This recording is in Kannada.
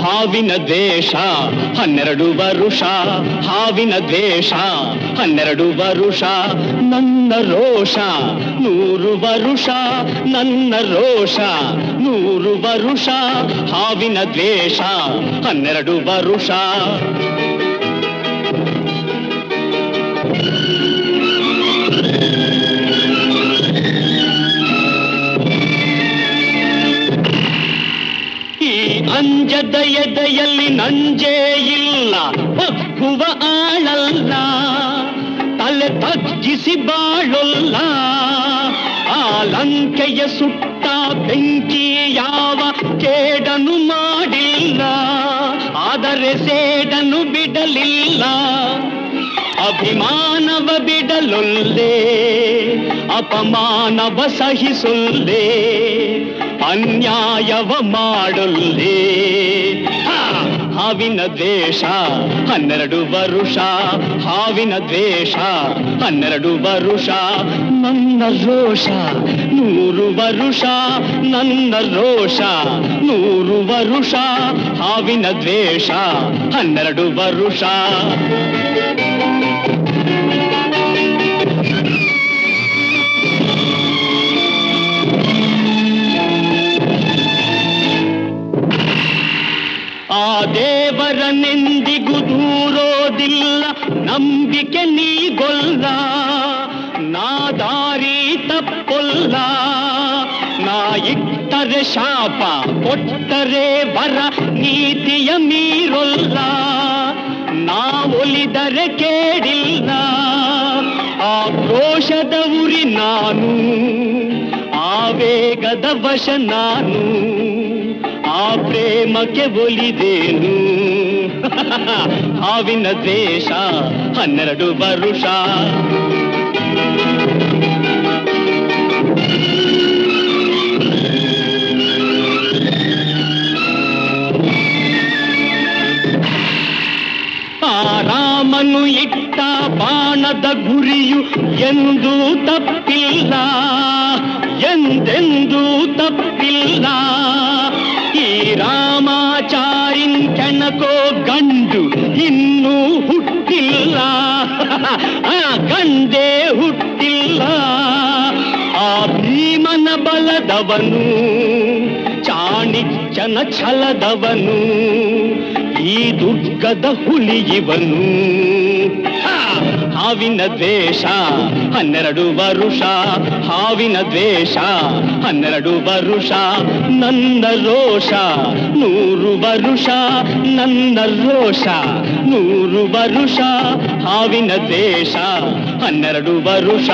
ಹಾವಿನ ದ್ವೇಷ 12 ವರುಷ, ಹಾವಿನ ದ್ವೇಷ 12 ವರುಷ, ನನ್ನ ರೋಷ 100 ವರುಷ, ನನ್ನ ರೋಷ 100 ವರುಷ, ಹಾವಿನ ದ್ವೇಷ 12 ವರುಷ. ಅಂಜದ ಎದೆಯಲ್ಲಿ ನಂಜೇ ಇಲ್ಲ, ಬಗ್ಗುವ ಆಳಲ್ಲ, ತಲೆ ತಗ್ಗಿಸಿ ಬಾಳೊಲ್ಲ. ಆ ಲಂಕೆಯ ಸುಟ್ಟ ಬೆಂಕಿ ಯಾವ ಕೇಡನು ಮಾಡಿಲ್ಲ, ಆದರೆ ಸೇಡನು ಬಿಡಲಿಲ್ಲ. ಅಭಿಮಾನವ ಬಿಡಲೊಲ್ಲೆ, ಅಪಮಾನವ ಸಹಿಸೊಲ್ಲೆ, ಅನ್ಯಾಯವ ಮಾಡೊಲ್ಲೆ. ಹಾವಿನ ದ್ವೇಷ 12 ವರುಷ, ಹಾವಿನ ದ್ವೇಷ 12 ವರುಷ, ನನ್ನ ರೋಷ 100 ವರುಷ, ನನ್ನ ರೋಷ 100 ವರುಷ, ಹಾವಿನ ದ್ವೇಷ 12 ವರುಷ. ಆ ದೇವರನೆಂದಿಗೂ ದೂರೋದಿಲ್ಲ, ನಂಬಿಕೆ ನೀಗೊಲ್ಲ, ನಾ ದಾರಿ ತಪ್ಪೊಲ್ಲ. ನಾ ಇಟ್ಟರೆ ಶಾಪ, ಕೊಟ್ಟರೆ ವರ, ನೀತಿಯ ಮೀರೊಲ್ಲ. ನಾ ಒಲಿದರೆ ಕೇಳಿಲ್ಲ, ಆ ಕ್ರೋಶದ ಉರಿ ನಾನು, ಆವೇಗದ ವಶ ನಾನು, ಆ ಪ್ರೇಮಕ್ಕೆ ಒಲಿದೇನು. ಹಾವಿನ ದ್ವೇಷ 12 ವರುಷ. ಆ ರಾಮನು ಇಟ್ಟ ಬಾಣದ ಗುರಿಯು ಎಂದೂ ತಪ್ಪಿಲ್ಲ, ಎಂದೆಂದೂ ತಪ್ಪಿಲ್ಲ. ಈ ರಾಮಾಚಾರಿನ್ ಕೆಣಕೋ ಗಂಡು ಇನ್ನೂ ಹುಟ್ಟಿಲ್ಲ, ಆ ಗಂಡೇ ಹುಟ್ಟಿಲ್ಲ. ಆ ಭೀಮನ ಬಲದವನು, ಚಾಣಿಕ್ಯನ ಛಲದವನು, ಈ ದುರ್ಗದ ಹುಲಿಯವನು. ಹಾವಿನ ದ್ವೇಷ 12 ವರುಷ, ಹಾವಿನ ದ್ವೇಷ 12 ವರುಷ, ನನ್ನ ರೋಷ 100 ವರುಷ, ನನ್ನ ರೋಷ 100 ವರುಷ, ಹಾವಿನ ದ್ವೇಷ 12 ವರುಷ.